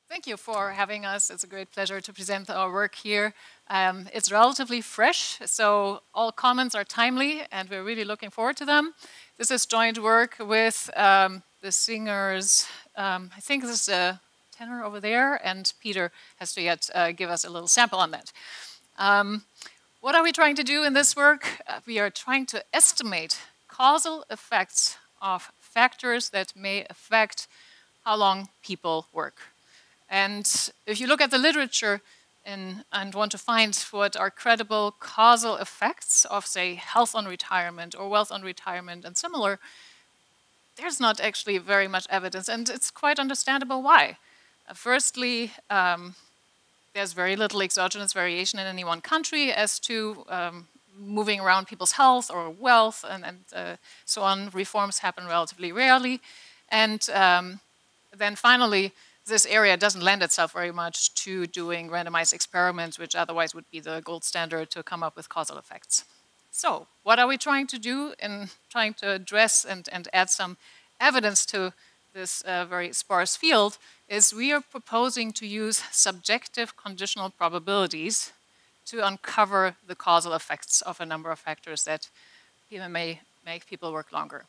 Thank you for having us. It's a great pleasure to present our work here. It's relatively fresh, so all comments are timely, and we're really looking forward to them. This is joint work with the singers. I think this is a tenor over there, and Peter has to yet give us a little sample on that. What are we trying to do in this work? We are trying to estimate causal effects of factors that may affect how long people work. And if you look at the literature and want to find what are credible causal effects of, say, health on retirement or wealth on retirement and similar, there's not actually very much evidence, and it's quite understandable why. Firstly, there's very little exogenous variation in any one country as to moving around people's health or wealth and so on. Reforms happen relatively rarely. And then finally, this area doesn't lend itself very much to doing randomized experiments, which otherwise would be the gold standard to come up with causal effects. So what are we trying to do in trying to address and add some evidence to this very sparse field is we are proposing to use subjective conditional probabilities to uncover the causal effects of a number of factors that may make people work longer.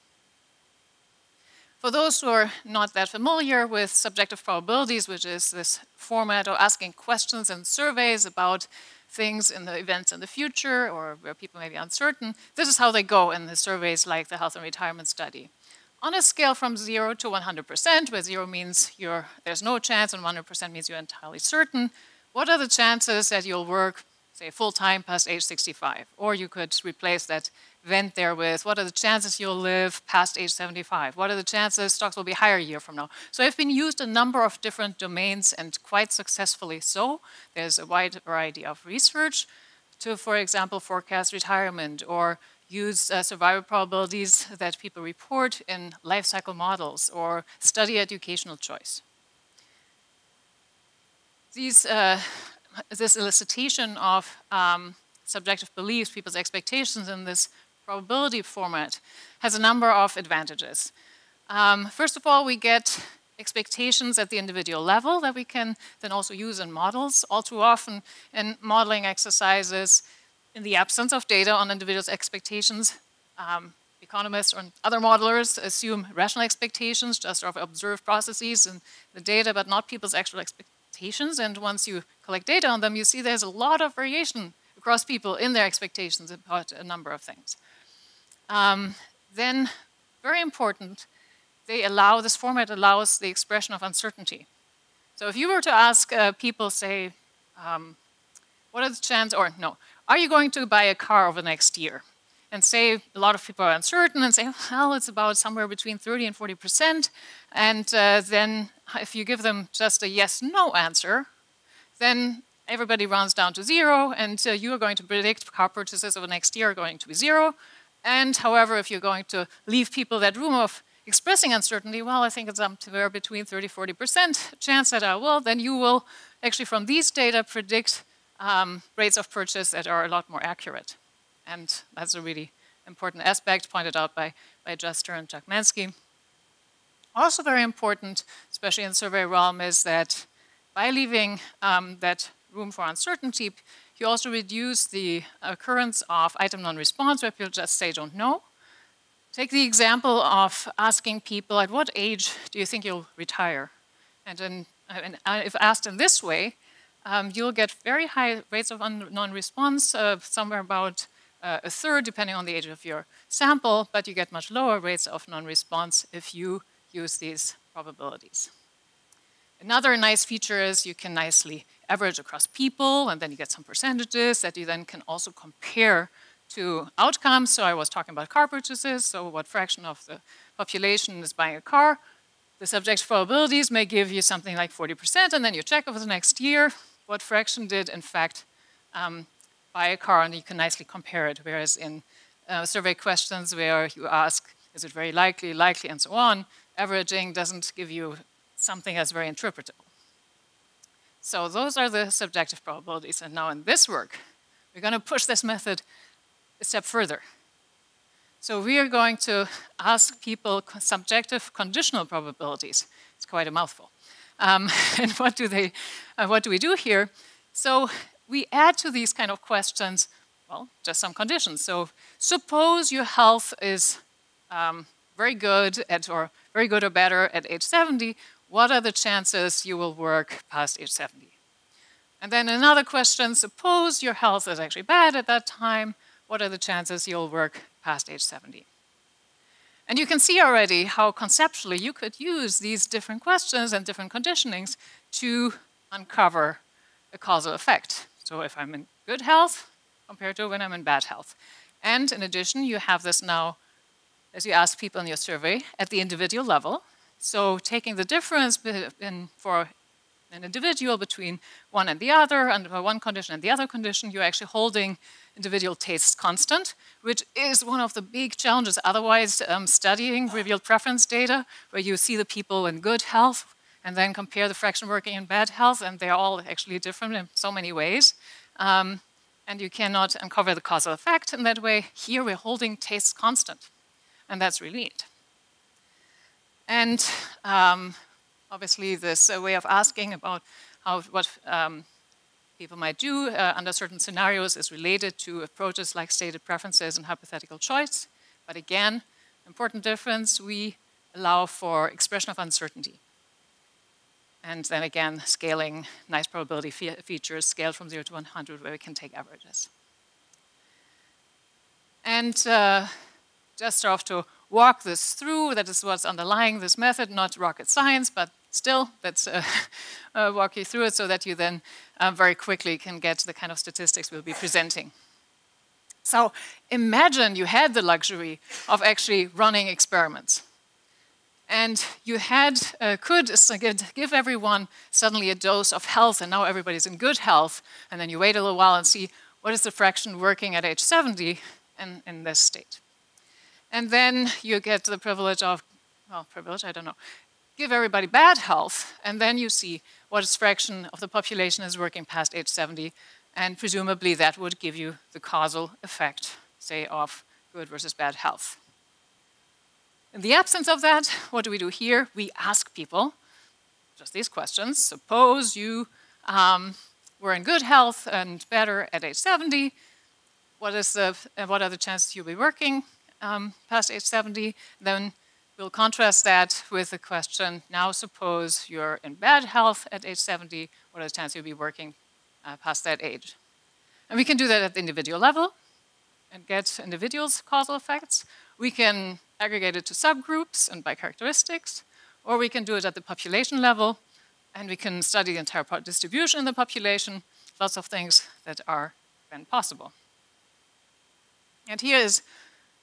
For those who are not that familiar with subjective probabilities, which is this format of asking questions and surveys about things in the events in the future or where people may be uncertain, this is how they go in the surveys like the health and retirement study. On a scale from 0 to 100%, where 0 means there's no chance and 100% means you're entirely certain, what are the chances that you'll work, say, full-time past age 65? Or you could replace that vent there with, what are the chances you'll live past age 75? What are the chances stocks will be higher a year from now? So they've been used a number of different domains and quite successfully so. There's a wide variety of research to, for example, forecast retirement or use survival probabilities that people report in life cycle models or study educational choice. This elicitation of subjective beliefs, people's expectations in this probability format has a number of advantages. First of all, we get expectations at the individual level that we can then also use in models. All too often in modeling exercises, in the absence of data on individuals' expectations, economists or other modelers assume rational expectations just of observed processes and the data, but not people's actual expectations. And once you collect data on them, you see there's a lot of variation across people in their expectations about a number of things. Then, very important, this format allows the expression of uncertainty. So if you were to ask people, say, what are the chances, or no, are you going to buy a car over the next year? And say a lot of people are uncertain and say, well, it's about somewhere between 30 and 40%. And then if you give them just a yes-no answer, then everybody rounds down to 0, and you are going to predict car purchases over the next year are going to be 0. And however, if you're going to leave people that room of expressing uncertainty, well, I think it's somewhere between 30-40% chance that I will, then you will actually from these data predict rates of purchase that are a lot more accurate. And that's a really important aspect pointed out by Juster and Jakmansky. Also very important, especially in the survey realm, is that by leaving that room for uncertainty, you also reduce the occurrence of item non-response where people just say don't know. Take the example of asking people, at what age do you think you'll retire? And if asked in this way, you'll get very high rates of non-response, somewhere about a third, depending on the age of your sample, but you get much lower rates of non-response if you use these probabilities. Another nice feature is you can nicely average across people, and then you get some percentages that you then can also compare to outcomes. So I was talking about car purchases, so what fraction of the population is buying a car. The subjective probabilities may give you something like 40%, and then you check over the next year what fraction did, in fact, buy a car, and you can nicely compare it. Whereas in survey questions where you ask, is it very likely, likely, and so on, averaging doesn't give you something that's very interpretable. So those are the subjective probabilities. And now in this work, we're going to push this method a step further. So we are going to ask people subjective conditional probabilities. It's quite a mouthful. And what do we do here? So we add to these kind of questions, well, just some conditions. So suppose your health is very good or very good or better at age 70. What are the chances you will work past age 70? And then another question, suppose your health is actually bad at that time. What are the chances you'll work past age 70? And you can see already how conceptually you could use these different questions and different conditionings to uncover a causal effect. So if I'm in good health compared to when I'm in bad health. And in addition, you have this now, as you ask people in your survey, at the individual level. So taking the difference for an individual between one and the other, under one condition and the other condition, you're actually holding individual tastes constant, which is one of the big challenges. Otherwise, studying revealed preference data, where you see the people in good health and then compare the fraction working in bad health, and they're all actually different in so many ways. And you cannot uncover the causal effect in that way. Here, we're holding tastes constant, and that's really neat. And obviously, this way of asking about what people might do under certain scenarios is related to approaches like stated preferences and hypothetical choice. But again, important difference, we allow for expression of uncertainty. And then again, scaling nice probability features scaled from 0 to 100, where we can take averages. And just sort of to walk this through, that is what's underlying this method, not rocket science, but still, let's walk you through it so that you then very quickly can get the kind of statistics we'll be presenting. So imagine you had the luxury of actually running experiments. And you could give everyone suddenly a dose of health, and now everybody's in good health, and then you wait a little while and see what is the fraction working at age 70 in this state. And then you get the privilege of, well, privilege, I don't know, give everybody bad health, and then you see what fraction of the population is working past age 70, and presumably that would give you the causal effect, say, of good versus bad health. In the absence of that, what do we do here? We ask people just these questions. Suppose you were in good health and better at age 70. What are the chances you'll be working past age 70? Then we'll contrast that with the question, now suppose you're in bad health at age 70. What are the chances you'll be working past that age? And we can do that at the individual level and get individuals' causal effects. We can aggregate it to subgroups and by characteristics, or we can do it at the population level, and we can study the entire distribution in the population, lots of things that are then possible. And here is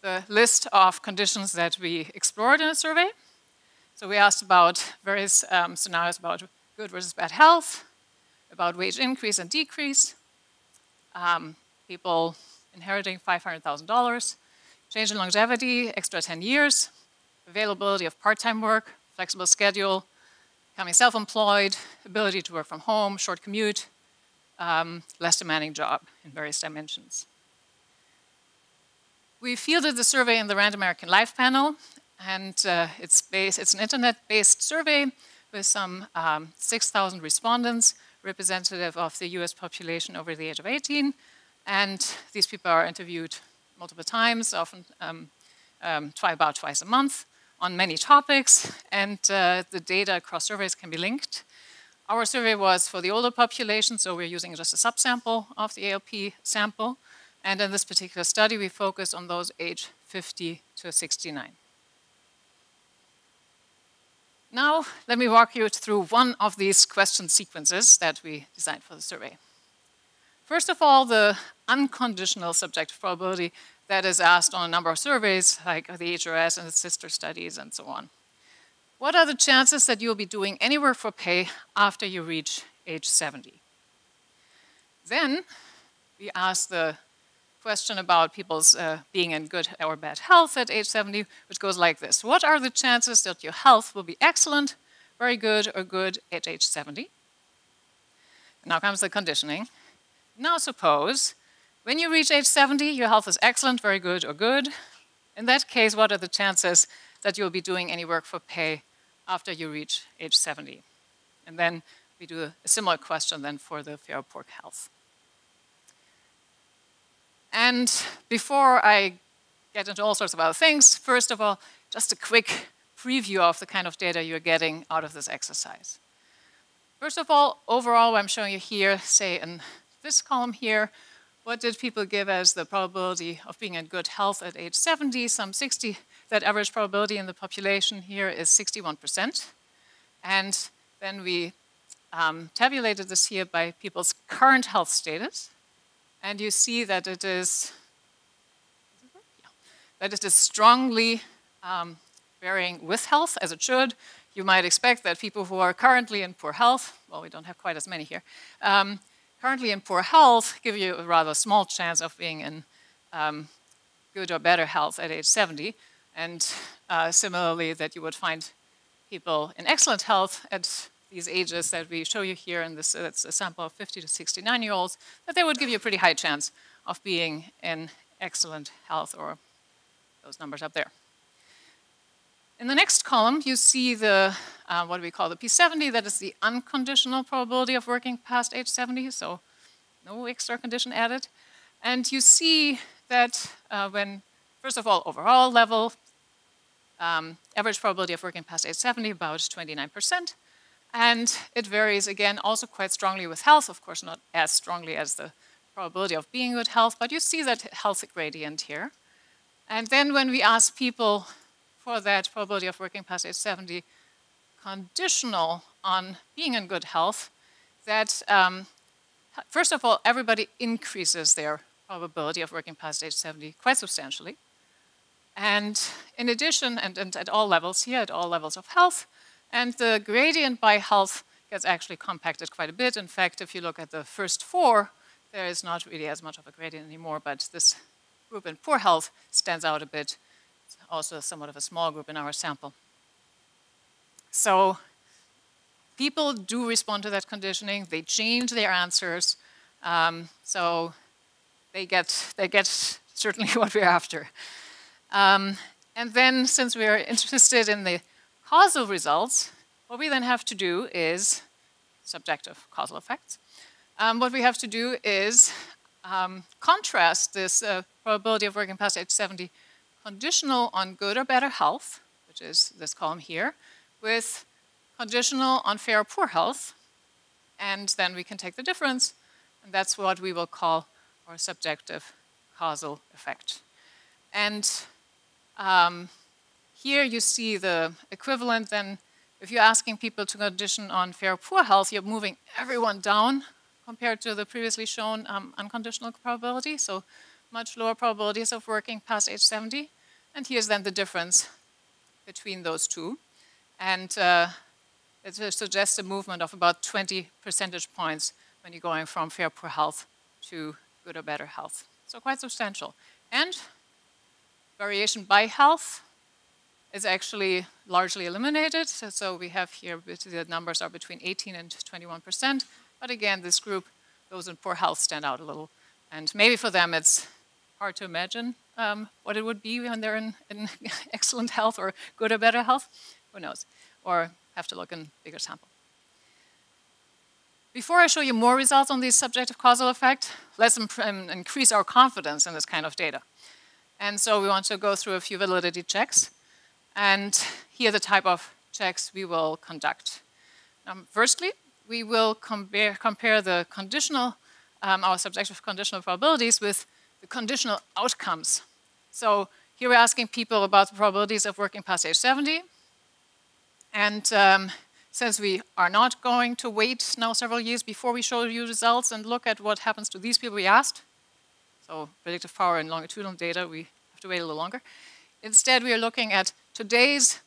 the list of conditions that we explored in a survey. So we asked about various scenarios about good versus bad health, about wage increase and decrease, people inheriting $500,000, change in longevity, extra 10 years, availability of part-time work, flexible schedule, becoming self-employed, ability to work from home, short commute, less demanding job in various dimensions. We fielded the survey in the Random American Life panel, and it's an internet-based survey with some 6,000 respondents, representative of the US population over the age of 18, and these people are interviewed multiple times, often about twice a month, on many topics, and the data across surveys can be linked. Our survey was for the older population, so we're using just a subsample of the ALP sample, and in this particular study, we focused on those age 50 to 69. Now, let me walk you through one of these question sequences that we designed for the survey. First of all, the unconditional subjective probability that is asked on a number of surveys, like the HRS and its sister studies and so on. What are the chances that you'll be doing any work for pay after you reach age 70? Then we ask the question about people's being in good or bad health at age 70, which goes like this. What are the chances that your health will be excellent, very good, or good at age 70? Now comes the conditioning. Now suppose when you reach age 70, your health is excellent, very good, or good. In that case, what are the chances that you'll be doing any work for pay after you reach age 70? And then we do a similar question then for the fair or poor health. And before I get into all sorts of other things, first of all, just a quick preview of the kind of data you're getting out of this exercise. First of all, overall, what I'm showing you here, say in this column here, what did people give as the probability of being in good health at age 70, some 60? That average probability in the population here is 61%. And then we tabulated this here by people's current health status. And you see that it is, strongly varying with health, as it should. You might expect that people who are currently in poor health, well, we don't have quite as many here, currently in poor health give you a rather small chance of being in good or better health at age 70. And similarly, that you would find people in excellent health at these ages that we show you here, and this it's a sample of 50 to 69-year-olds, that they would give you a pretty high chance of being in excellent health, or those numbers up there. In the next column, you see the, what we call the P70, that is the unconditional probability of working past age 70, so no extra condition added. And you see that when, first of all, overall level, average probability of working past age 70, about 29%. And it varies, again, also quite strongly with health, of course, not as strongly as the probability of being in good health, but you see that health gradient here. And then when we ask people for that probability of working past age 70 conditional on being in good health, that first of all, everybody increases their probability of working past age 70 quite substantially. And in addition, and at all levels here, at all levels of health, and the gradient by health gets actually compacted quite a bit. In fact, if you look at the first four, there is not really as much of a gradient anymore, but this group in poor health stands out a bit. It's also somewhat of a small group in our sample. So people do respond to that conditioning. They change their answers. So they get certainly what we're after. And then, since we are interested in the causal results, what we then have to do is subjective causal effects. What we have to do is contrast this probability of working past age 70 conditional on good or better health, which is this column here, with conditional on fair or poor health. And then we can take the difference, and that's what we will call our subjective causal effect. And here you see the equivalent. Then if you're asking people to condition on fair or poor health, you're moving everyone down compared to the previously shown unconditional probability, so much lower probabilities of working past age 70. And here's then the difference between those two. And it suggests a movement of about 20 percentage points when you're going from fair or poor health to good or better health. So quite substantial. And variation by health is actually largely eliminated. So we have here, the numbers are between 18 and 21%. But again, this group, those in poor health, stand out a little. And maybe for them it's hard to imagine what it would be when they're in excellent health or good or better health. Who knows? Or have to look in bigger sample. Before I show you more results on these subjective causal effects, let's increase our confidence in this kind of data. And so we want to go through a few validity checks. And here are the type of checks we will conduct. Firstly, we will compare the conditional, our subjective conditional probabilities with the conditional outcomes. So here we're asking people about the probabilities of working past age 70. And since we are not going to wait now several years before we show you results and look at what happens to these people we asked, so predictive power and longitudinal data, we have to wait a little longer. Instead, we are looking at today's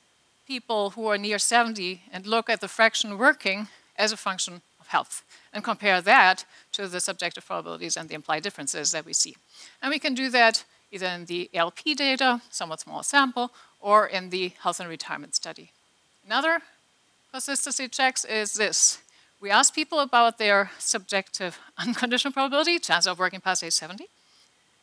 people who are near 70 and look at the fraction working as a function of health and compare that to the subjective probabilities and the implied differences that we see. And we can do that either in the ALP data, somewhat small sample, or in the health and retirement study. Another consistency checks is this. We ask people about their subjective unconditional probability, chance of working past age 70.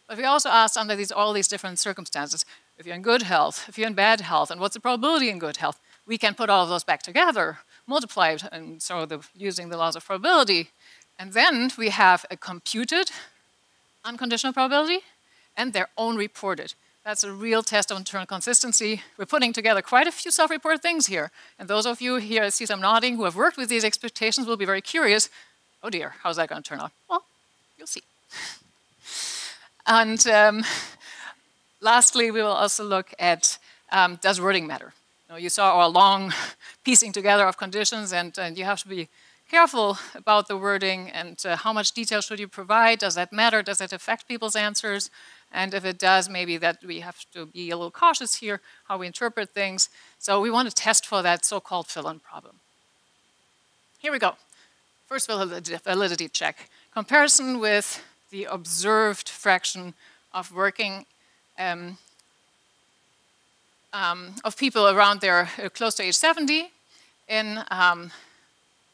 But we also ask under all these different circumstances, if you're in good health, if you're in bad health, and what's the probability in good health? We can put all of those back together, multiplied, and so using the laws of probability. And then we have a computed unconditional probability and their own reported. That's a real test of internal consistency. We're putting together quite a few self-reported things here. And those of you here, I see some nodding, who have worked with these expectations will be very curious. Oh dear, how's that going to turn out? Well, you'll see. And lastly, we will also look at, does wording matter? You saw our long piecing together of conditions, and you have to be careful about the wording and how much detail should you provide. Does that matter? Does that affect people's answers? And if it does, maybe that we have to be a little cautious here, how we interpret things. So we want to test for that so-called fill-in problem. Here we go. First validity check. Comparison with the observed fraction of working of people around there close to age 70 in,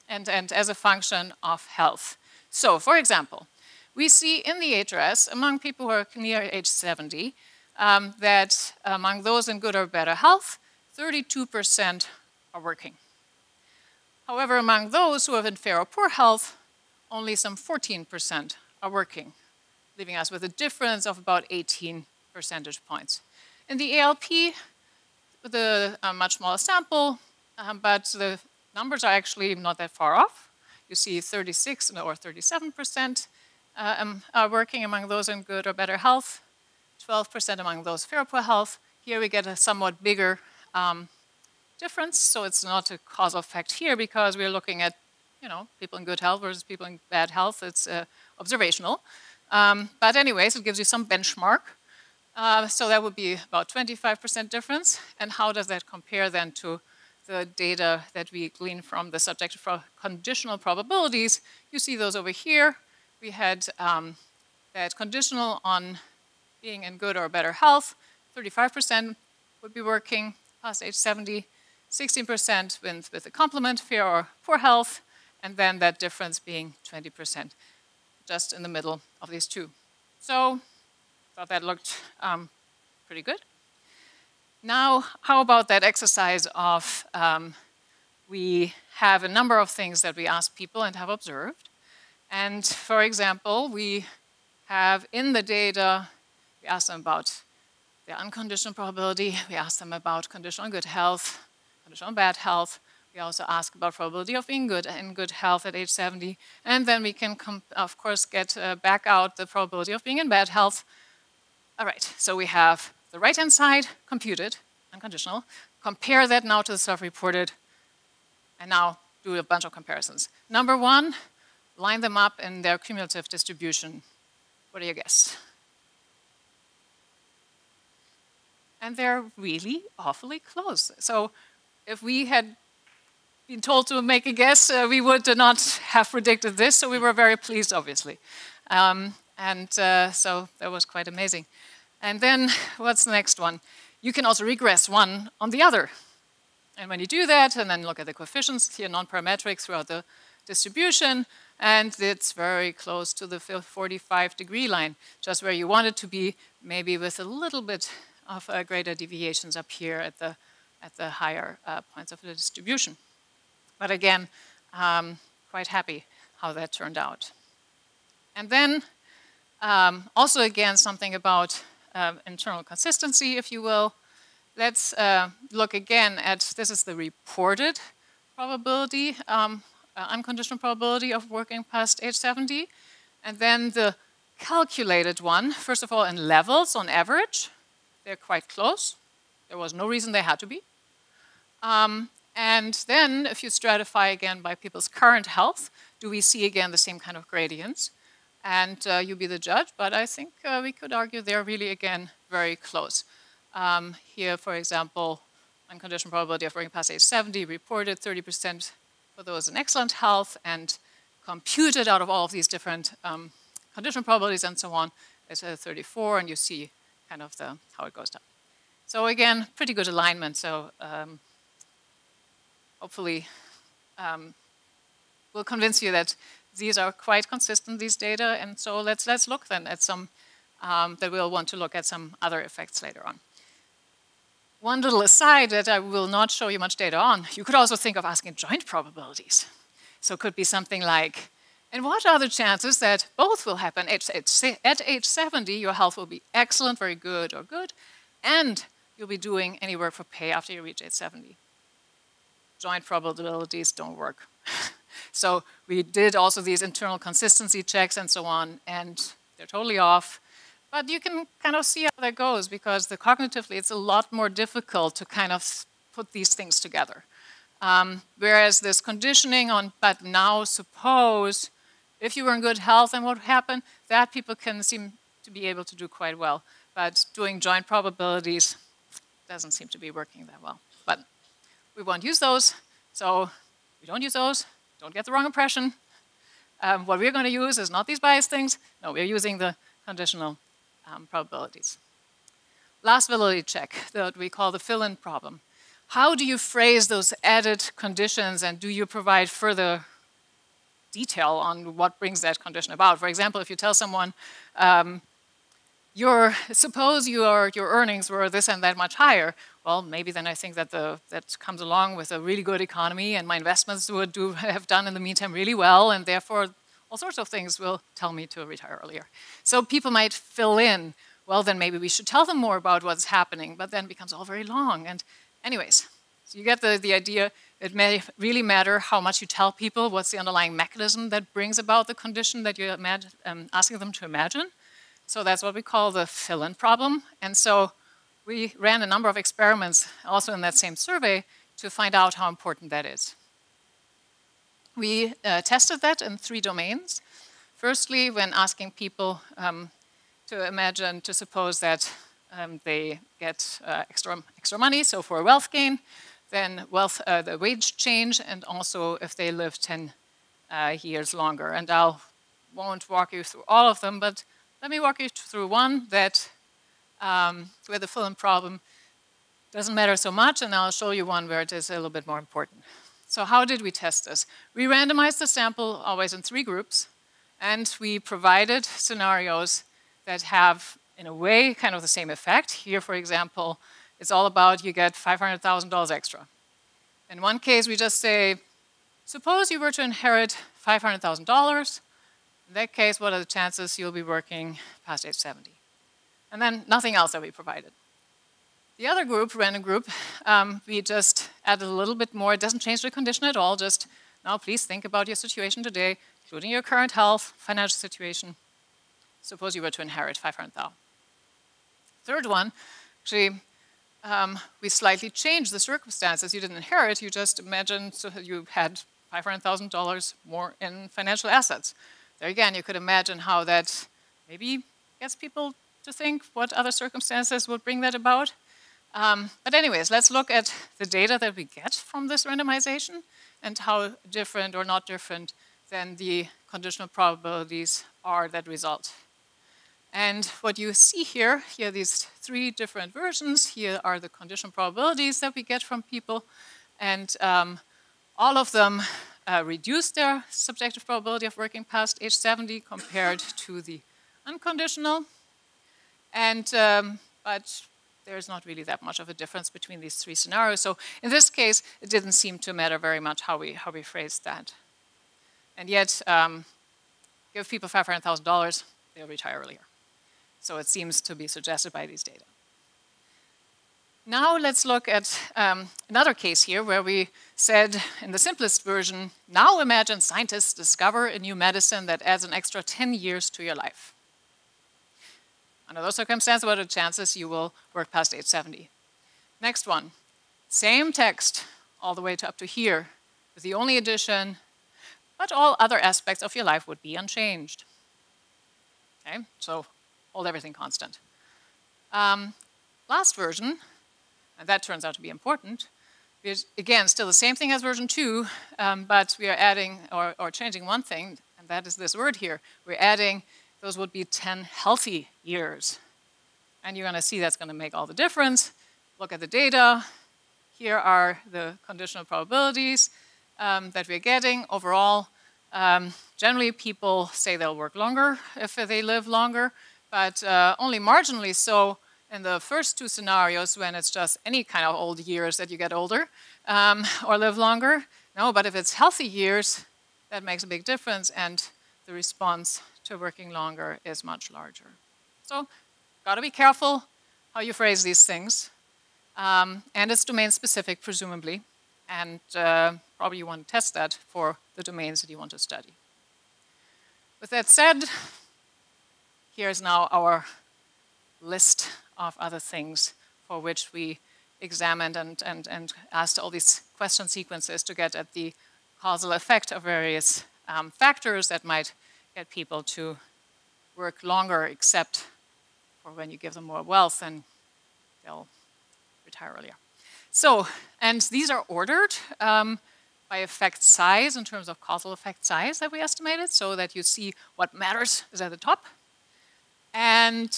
and as a function of health. So, for example, we see in the HRS, among people who are near age 70, that among those in good or better health, 32% are working. However, among those who have in fair or poor health, only some 14% are working, leaving us with a difference of about 18 percentage points. In the ALP, with a much smaller sample, but the numbers are actually not that far off. You see 36 or 37% are working among those in good or better health, 12% among those fair or poor health. Here we get a somewhat bigger difference, so it's not a causal effect here because we're looking at people in good health versus people in bad health. It's observational. But anyways, it gives you some benchmark. So that would be about 25% difference. And how does that compare then to the data that we glean from the subjective conditional probabilities? You see those over here. We had that conditional on being in good or better health. 35% would be working past age 70. 16% with a complement, fair or poor health. And then that difference being 20%, just in the middle of these two. So thought that looked pretty good. Now, how about that exercise of we have a number of things that we ask people and have observed. And for example, we have in the data, we ask them about their unconditional probability. We ask them about conditional good health, conditional bad health. We also ask about probability of being in good health at age 70. And then we can, of course, get back out the probability of being in bad health. All right, so we have the right-hand side computed, unconditional. Compare that now to the self-reported, and now do a bunch of comparisons. Number one, line them up in their cumulative distribution. What do you guess? And they're really awfully close. So if we had been told to make a guess, we would not have predicted this, so we were very pleased, obviously. So that was quite amazing. And then what's the next one? You can also regress one on the other. And when you do that, and then look at the coefficients here, non-parametric throughout the distribution, and it's very close to the 45-degree line, just where you want it to be, maybe with a little bit of greater deviations up here at the higher points of the distribution. But again, quite happy how that turned out. And then also again, something about internal consistency, if you will. Let's look again at, this is the reported probability, unconditional probability of working past age 70. And then the calculated one, first of all, in levels on average. They're quite close. There was no reason they had to be. And then if you stratify again by people's current health, do we see again the same kind of gradients? And you be the judge, but I think we could argue they're really, again, very close. Here, for example, unconditional probability of working past age 70, reported 30% for those in excellent health, and computed out of all of these different conditional probabilities and so on, it's 34, and you see kind of how it goes down. So again, pretty good alignment. So hopefully will convince you that these are quite consistent, these data. And so let's look then at some, that we'll want to look at some other effects later on. One little aside that I will not show you much data on, you could also think of asking joint probabilities. So it could be something like, and what are the chances that both will happen? At age 70, your health will be excellent, very good, or good, and you'll be doing any work for pay after you reach age 70. Joint probabilities don't work. So we did also these internal consistency checks and so on, and they're totally off. But you can kind of see how that goes, because cognitively it's a lot more difficult to kind of put these things together. Whereas this conditioning on, but now suppose, if you were in good health and what would happen, that people can seem to be able to do quite well. But doing joint probabilities doesn't seem to be working that well. But we won't use those, so we don't use those. Don't get the wrong impression. What we're going to use is not these bias things. No, we're using the conditional probabilities. Last validity check that we call the fill-in problem. How do you phrase those added conditions, and do you provide further detail on what brings that condition about? For example, if you tell someone, suppose your earnings were this and that much higher, well, maybe then I think that that comes along with a really good economy, and my investments have done in the meantime really well, and therefore all sorts of things will tell me to retire earlier. So people might fill in, well, then maybe we should tell them more about what's happening, but then it becomes all very long. And anyways, so you get the idea. It may really matter how much you tell people, what's the underlying mechanism that brings about the condition that you're asking them to imagine. So that's what we call the fill-in problem. And so we ran a number of experiments also in that same survey to find out how important that is. We tested that in 3 domains. Firstly, when asking people to suppose that they get extra money, so for wealth gain, then the wage change, and also if they live 10 years longer. And I won't walk you through all of them, but let me walk you through one that where the fill-in problem doesn't matter so much, and I'll show you one where it is a little bit more important. So how did we test this? We randomized the sample always in 3 groups, and we provided scenarios that have, in a way, kind of the same effect. Here, for example, it's all about you get $500,000 extra. In one case, we just say, suppose you were to inherit $500,000. In that case, what are the chances you'll be working past age 70? And then nothing else that we provided. The other group, random group, we just added a little bit more. It doesn't change the condition at all. Just now, please think about your situation today, including your current health, financial situation. Suppose you were to inherit $500,000. Third one, actually, we slightly changed the circumstances. You didn't inherit. You just imagined you had $500,000 more in financial assets. There again, you could imagine how that maybe gets people to think what other circumstances would bring that about. But anyways, let's look at the data that we get from this randomization and how different or not different than the conditional probabilities are that result. And what you see here are these 3 different versions. Here are the conditional probabilities that we get from people. And all of them reduce their subjective probability of working past age 70 compared to the unconditional. And but there's not really that much of a difference between these 3 scenarios. So in this case, it didn't seem to matter very much how we phrased that. And yet, give people $500,000, they'll retire earlier. So it seems to be suggested by these data. Now let's look at another case here where we said in the simplest version, now imagine scientists discover a new medicine that adds an extra 10 years to your life. Under those circumstances, what are the chances you will work past age 70? Next one, same text all the way up to here, with the only addition, but all other aspects of your life would be unchanged. Okay, so hold everything constant. Last version, and that turns out to be important, is again still the same thing as version 2, but we are adding or changing one thing, and that is this word here. We're adding those would be 10 healthy years. And you're going to see that's going to make all the difference. Look at the data. Here are the conditional probabilities that we're getting. Overall, generally people say they'll work longer if they live longer, but only marginally so in the first two scenarios when it's just any kind of old years that you get older or live longer. No, but if it's healthy years, that makes a big difference, and the response to working longer is much larger. So, got to be careful how you phrase these things. And it's domain specific, presumably. And probably you want to test that for the domains that you want to study. With that said, here's now our list of other things for which we examined and asked all these question sequences to get at the causal effect of various factors that might get people to work longer, except for when you give them more wealth, then they'll retire earlier. So, and these are ordered by effect size in terms of causal effect size that we estimated, so that you see what matters is at the top. And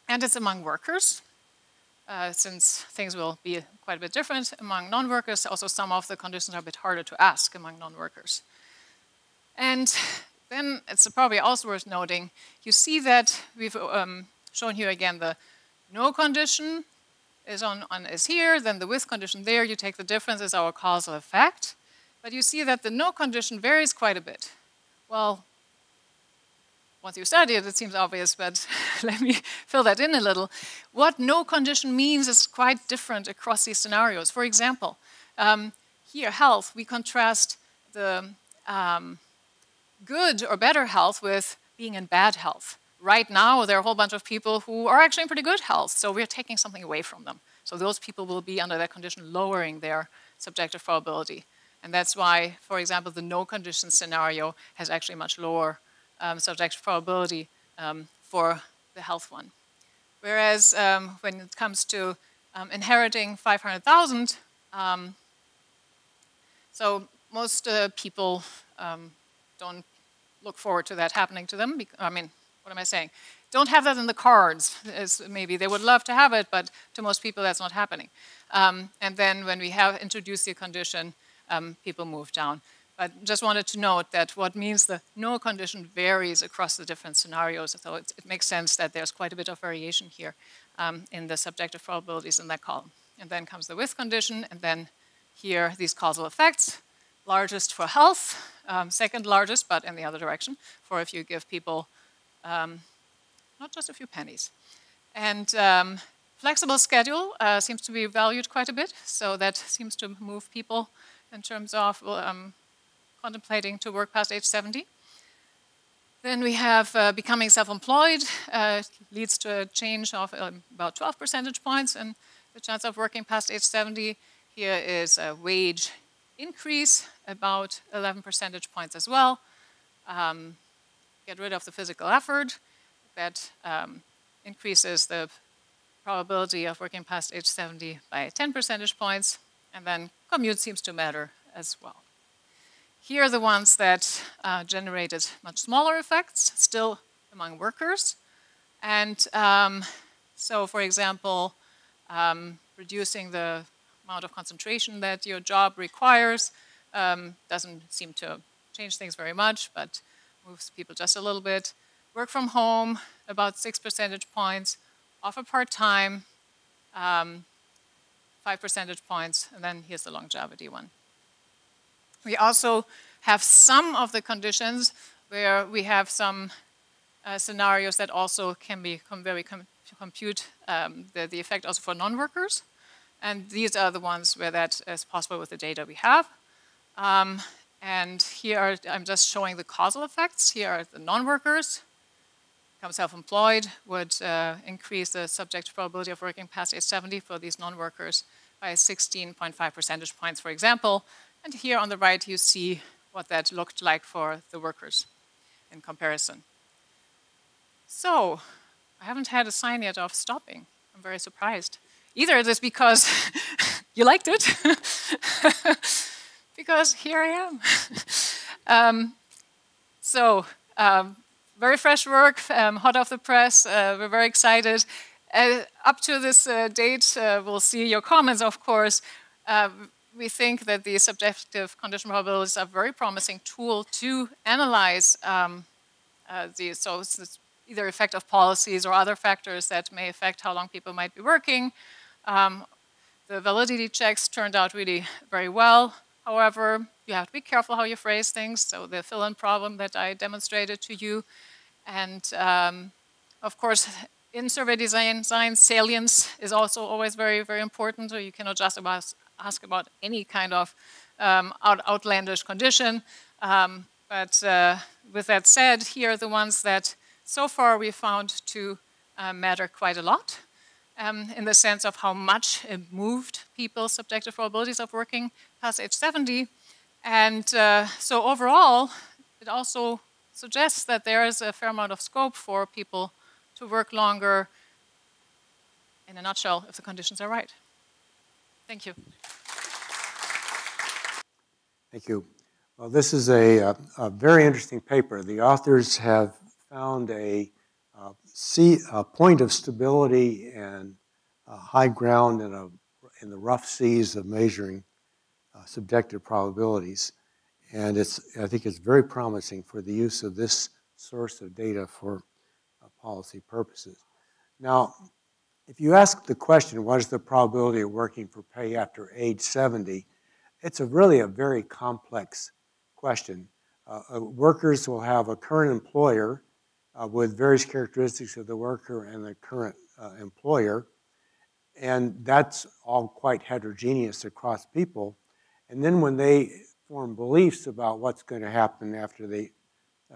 it's among workers, since things will be quite a bit different among non-workers. Also, some of the conditions are a bit harder to ask among non-workers. And then it's probably also worth noting, you see that we've shown here again the no condition is here, then the with condition there. You take the difference as our causal effect. But you see that the no condition varies quite a bit. Well, once you study it, it seems obvious, but let me fill that in a little. What no condition means is quite different across these scenarios. For example, here, health, we contrast the good or better health with being in bad health. Right now, there are a whole bunch of people who are actually in pretty good health, so we're taking something away from them. So those people will be, under that condition, lowering their subjective probability. And that's why, for example, the no condition scenario has actually much lower subjective probability for the health one. Whereas when it comes to inheriting 500,000, so most people don't look forward to that happening to them. I mean, what am I saying? Don't have that in the cards. Maybe they would love to have it, but to most people that's not happening. And then when we have introduced the condition, people move down. But just wanted to note that what means the no condition varies across the different scenarios. So it makes sense that there's quite a bit of variation here in the subjective probabilities in that column. And then comes the with condition, and then here these causal effects. Largest for health, second largest, but in the other direction, for if you give people not just a few pennies. And flexible schedule seems to be valued quite a bit, so that seems to move people in terms of contemplating to work past age 70. Then we have becoming self-employed, leads to a change of about 12 percentage points in the chance of working past age 70. Here is a wage increase, about 11 percentage points as well. Get rid of the physical effort. That increases the probability of working past age 70 by 10 percentage points. And then commute seems to matter as well. Here are the ones that generated much smaller effects, still among workers. And so, for example, reducing the amount of concentration that your job requires doesn't seem to change things very much, but moves people just a little bit. Work from home, about 6 percentage points. Offer part-time, 5 percentage points. And then here's the longevity one. We also have some of the conditions where we have some scenarios that also can be compute the effect also for non-workers. And these are the ones where that is possible with the data we have. And here I'm just showing the causal effects. Here are the non-workers. Become self-employed would increase the subjective probability of working past age 70 for these non-workers by 16.5 percentage points, for example. And here on the right, you see what that looked like for the workers in comparison. So I haven't had a sign yet of stopping. I'm very surprised. Either it is because you liked it, because here I am. Very fresh work, hot off the press. We're very excited. Up to this date, we'll see your comments, of course. We think that the subjective conditional probabilities are a very promising tool to analyze these. So it's either effect of policies or other factors that may affect how long people might be working. The validity checks turned out really very well. However, you have to be careful how you phrase things. So the fill-in problem that I demonstrated to you. And of course, in survey design, salience is also always very, very important. So you cannot just ask about any kind of outlandish condition. But with that said, here are the ones that so far we found to matter quite a lot. In the sense of how much it moved people's subjective probabilities of working past age 70. And so overall, it also suggests that there is a fair amount of scope for people to work longer, in a nutshell, if the conditions are right. Thank you. Thank you. Well, this is a very interesting paper. The authors have found a point of stability and high ground in the rough seas of measuring subjective probabilities. And I think it's very promising for the use of this source of data for policy purposes. Now, if you ask the question, what is the probability of working for pay after age 70, it's really a very complex question. Workers will have a current employer with various characteristics of the worker and the current employer, and that's all quite heterogeneous across people. And then when they form beliefs about what's going to happen after they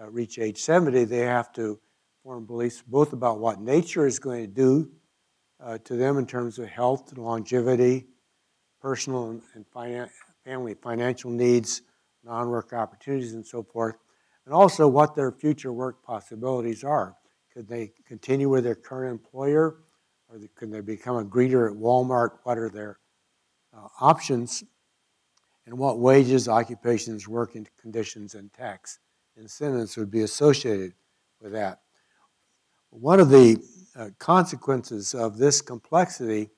reach age 70, they have to form beliefs both about what nature is going to do to them in terms of health and longevity, personal and family financial needs, non-work opportunities, and so forth, and also what their future work possibilities are. Could they continue with their current employer, or could they become a greeter at Walmart? What are their options, and what wages, occupations, working conditions, and tax incentives would be associated with that? One of the consequences of this complexity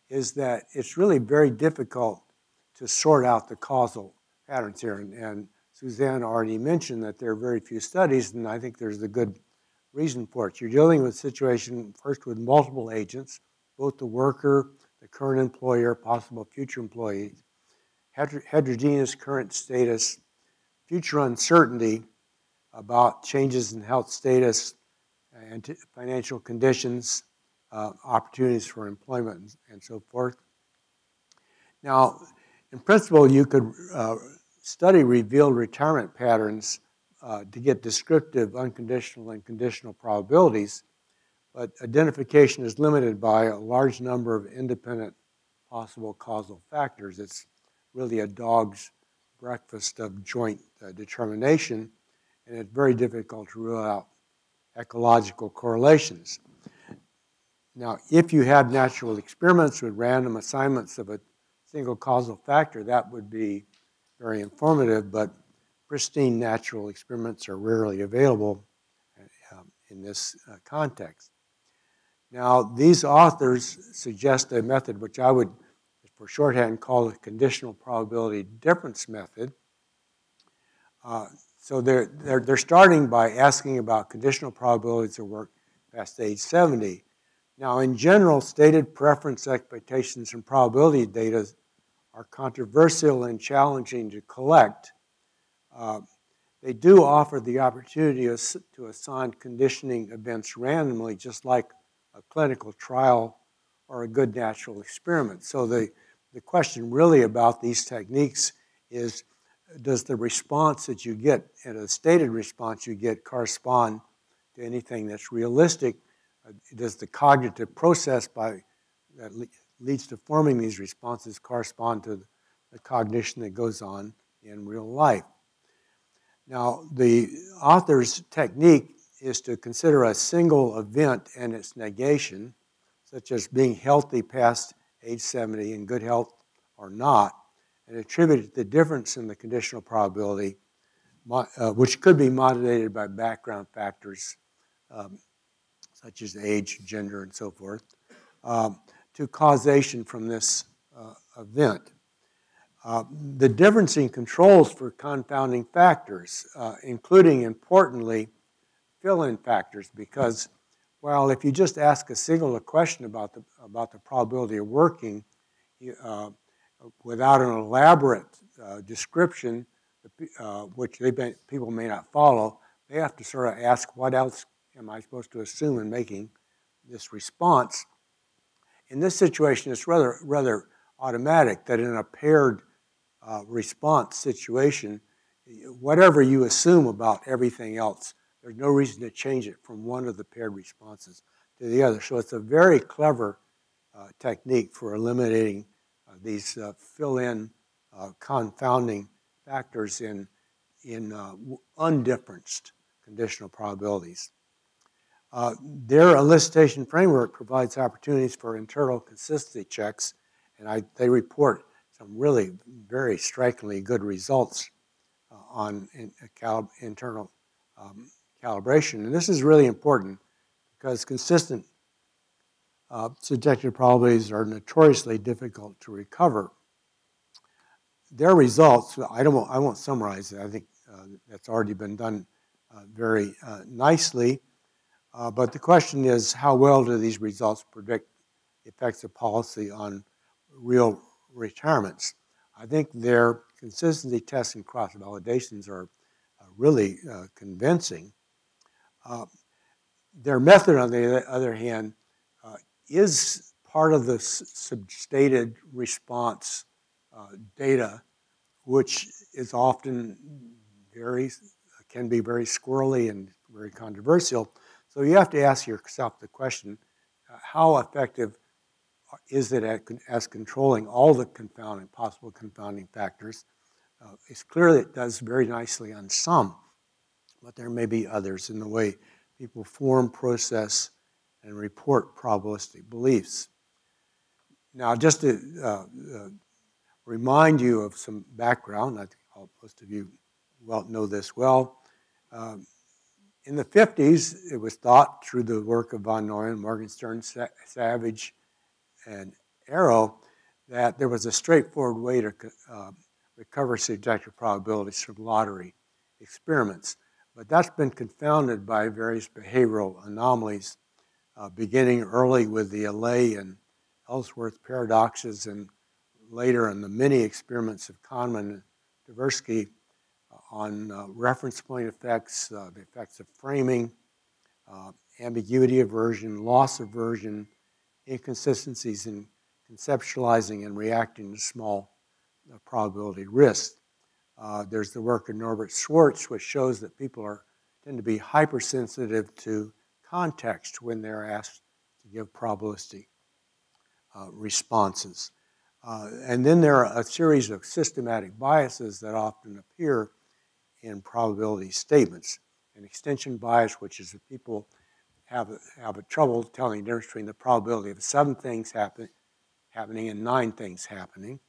is that it's really very difficult to sort out the causal patterns here. And Susann already mentioned that there are very few studies, and I think there's a good reason for it. You're dealing with a situation first with multiple agents, both the worker, the current employer, possible future employees, heterogeneous current status, future uncertainty about changes in health status and financial conditions, opportunities for employment, and so forth. Now, in principle, you could study revealed retirement patterns to get descriptive unconditional and conditional probabilities, but identification is limited by a large number of independent possible causal factors. It's really a dog's breakfast of joint determination, and it's very difficult to rule out ecological correlations. Now, if you had natural experiments with random assignments of a single causal factor, that would be very informative, but pristine natural experiments are rarely available in this context. Now, these authors suggest a method which I would, for shorthand, call the conditional probability difference method. So they're starting by asking about conditional probabilities of work past age 70. Now, in general, stated preference expectations and probability data are controversial and challenging to collect. They do offer the opportunity to assign conditioning events randomly, just like a clinical trial or a good natural experiment. So the question really about these techniques is, does the response that you get, and a stated response you get, correspond to anything that's realistic? Does the cognitive process that leads to forming these responses correspond to the cognition that goes on in real life? Now, the author's technique is to consider a single event and its negation, such as being healthy past age 70 in good health or not, and attribute the difference in the conditional probability, which could be modulated by background factors such as age, gender, and so forth, to causation from this event. The differencing controls for confounding factors, including, importantly, fill-in factors, because, well, if you just ask a single question about the probability of working, without an elaborate description, which people may not follow, they have to sort of ask, what else am I supposed to assume in making this response? In this situation, it's rather automatic that in a paired response situation, whatever you assume about everything else, there's no reason to change it from one of the paired responses to the other. So it's a very clever technique for eliminating these fill-in confounding factors in undifferenced conditional probabilities. Their elicitation framework provides opportunities for internal consistency checks, and they report some really very strikingly good results on internal calibration. And this is really important because consistent subjective probabilities are notoriously difficult to recover. Their results, I won't summarize it. I think that's already been done very nicely. But the question is, how well do these results predict the effects of policy on real retirements? I think their consistency tests and cross-validations are really convincing. Their method, on the other hand, is part of the substated response data, which is often can be very squirrely and very controversial. So you have to ask yourself the question, how effective is it as controlling all the possible confounding factors? It's clear that it does very nicely on some, but there may be others in the way people form, process, and report probabilistic beliefs. Now, just to remind you of some background, I think most of you know this well. In the 50s, it was thought through the work of von Neumann, Morgenstern, Savage, and Arrow that there was a straightforward way to recover subjective probabilities from lottery experiments. But that's been confounded by various behavioral anomalies, beginning early with the Allais and Ellsworth paradoxes, and later in the many experiments of Kahneman and Tversky on reference point effects, the effects of framing, ambiguity aversion, loss aversion, inconsistencies in conceptualizing and reacting to small probability risks. There's the work of Norbert Schwartz, which shows that people tend to be hypersensitive to context when they're asked to give probabilistic responses. And then there are a series of systematic biases that often appear in probability statements. An extension bias, which is that people have a trouble telling the difference between the probability of 7 things happening and 9 things happening.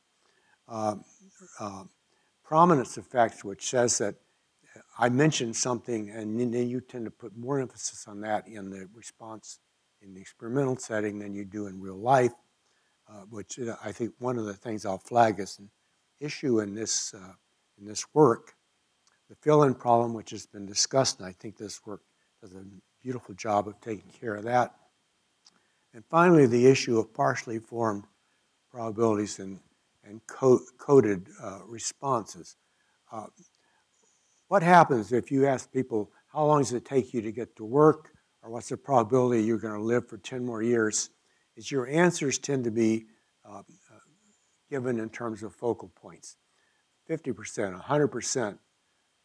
Prominence effects, which says that I mentioned something and then you tend to put more emphasis on that in the response in the experimental setting than you do in real life, which I think one of the things I'll flag as an issue in this work. The fill-in problem, which has been discussed, and I think this work does a beautiful job of taking care of that. And finally, the issue of partially formed probabilities and coded responses. What happens if you ask people, how long does it take you to get to work, or what's the probability you're going to live for 10 more years, is your answers tend to be given in terms of focal points. 50%, 100%,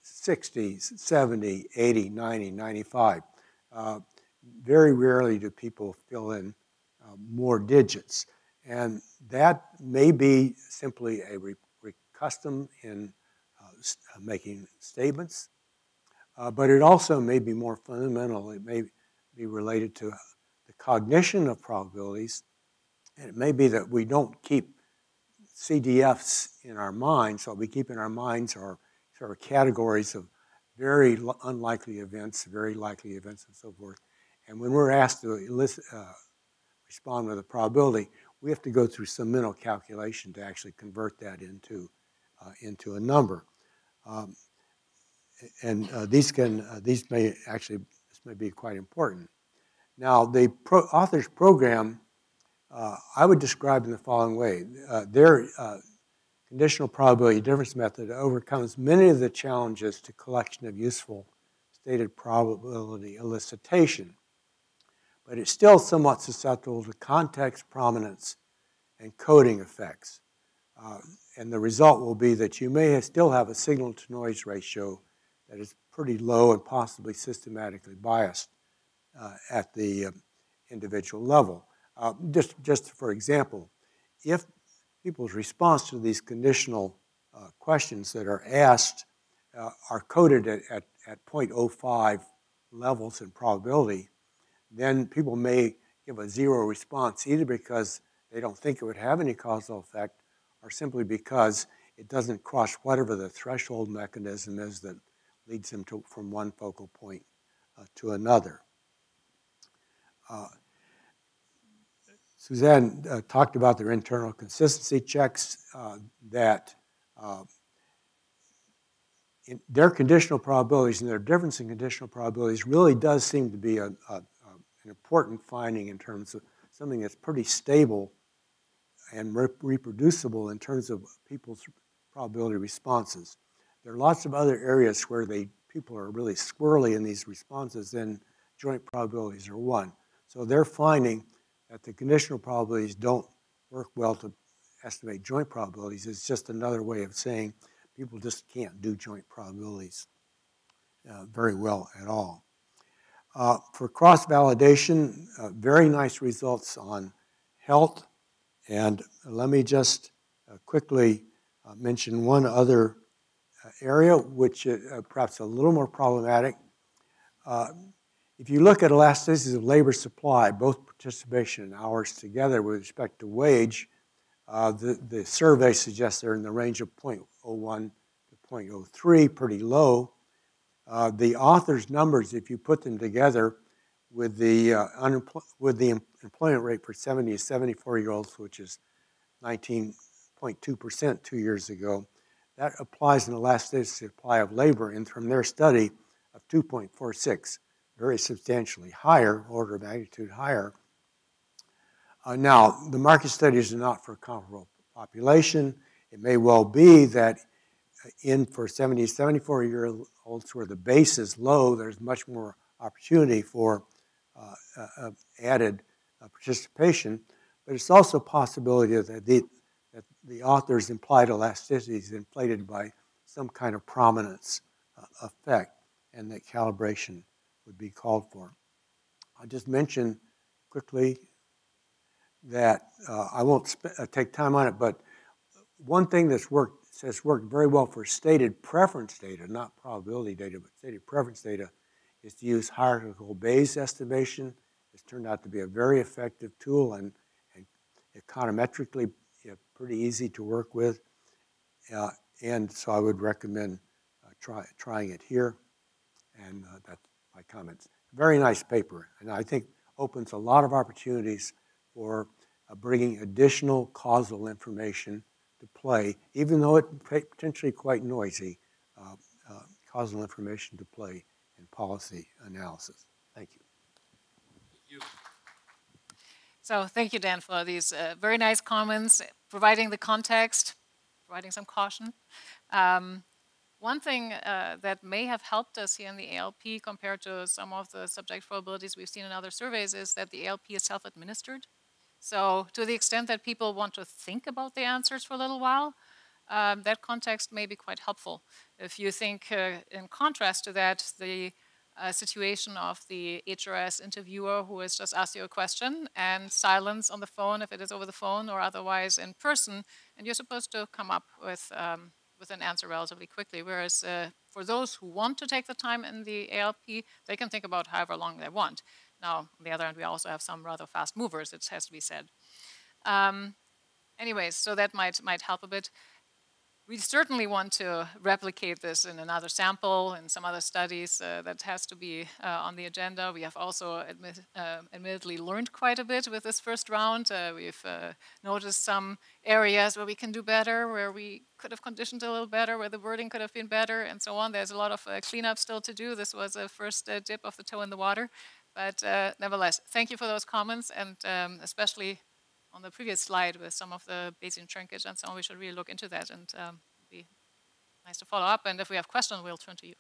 60, 70, 80, 90, 95. Very rarely do people fill in more digits. And that may be simply a custom in making statements, but it also may be more fundamental. It may be related to the cognition of probabilities, and it may be that we don't keep CDFs in our minds. So we keep in our minds are sort of categories of very unlikely events, very likely events, and so forth. And when we're asked to respond with a probability, we have to go through some mental calculation to actually convert that into a number. These may actually, this may be quite important. Now, the author's program, I would describe in the following way. Their conditional probability difference method overcomes many of the challenges to collection of useful stated probability elicitation, but it's still somewhat susceptible to context, prominence, and coding effects. And the result will be that you may still have a signal-to-noise ratio that is pretty low and possibly systematically biased at the individual level. Just for example, if people's response to these conditional questions that are asked are coded at 0.05 levels in probability, then people may give a zero response either because they don't think it would have any causal effect or simply because it doesn't cross whatever the threshold mechanism is that leads them from one focal point to another. Susann talked about their internal consistency checks that in their conditional probabilities and their difference in conditional probabilities really does seem to be an important finding in terms of something that's pretty stable and reproducible in terms of people's probability responses. There are lots of other areas where people are really squirrely in these responses, and joint probabilities are one. So they're finding that the conditional probabilities don't work well to estimate joint probabilities. It's just another way of saying people just can't do joint probabilities very well at all. For cross-validation, very nice results on health. And let me just quickly mention one other area, which perhaps a little more problematic. If you look at elasticities of labor supply, both participation and hours together with respect to wage, the survey suggests they're in the range of 0.01 to 0.03, pretty low. The author's numbers, if you put them together with the employment rate for 70 to 74-year-olds, which is 19.2% 2 years ago, that applies an elasticity supply of labor in from their study of 2.46, very substantially higher, order of magnitude higher. Now, the market studies are not for a comparable population. It may well be that for 70 to 74-year-olds where the base is low, there's much more opportunity for added participation, but it's also a possibility that the author's implied elasticity is inflated by some kind of prominence effect, and that calibration would be called for. I'll just mention quickly that I won't take time on it, but one thing has worked very well for stated preference data, not probability data, but stated preference data, is to use hierarchical Bayes estimation. It's turned out to be a very effective tool and econometrically pretty easy to work with. And so I would recommend trying it here. And that's my comments. Very nice paper, and I think opens a lot of opportunities for bringing additional causal information to play, even though it's potentially quite noisy, causal information to play in policy analysis. Thank you. So thank you, Dan, for these very nice comments, providing the context, providing some caution. One thing that may have helped us here in the ALP compared to some of the subject probabilities we've seen in other surveys is that the ALP is self-administered. So to the extent that people want to think about the answers for a little while, that context may be quite helpful. If you think in contrast to that, the situation of the HRS interviewer who has just asked you a question and silence on the phone if it is over the phone or otherwise in person, and you're supposed to come up with an answer relatively quickly. Whereas for those who want to take the time in the ALP, they can think about however long they want. Now, on the other hand, we also have some rather fast movers, it has to be said. Anyways, so that might help a bit. We certainly want to replicate this in another sample, in some other studies. That has to be on the agenda. We have also admittedly learned quite a bit with this first round. We've noticed some areas where we can do better, where we could have conditioned a little better, where the wording could have been better, and so on. There's a lot of cleanup still to do. This was a first dip of the toe in the water. But nevertheless, thank you for those comments, and especially on the previous slide with some of the Bayesian shrinkage and so on, we should really look into that, and it'd be nice to follow up. And if we have questions, we'll turn to you.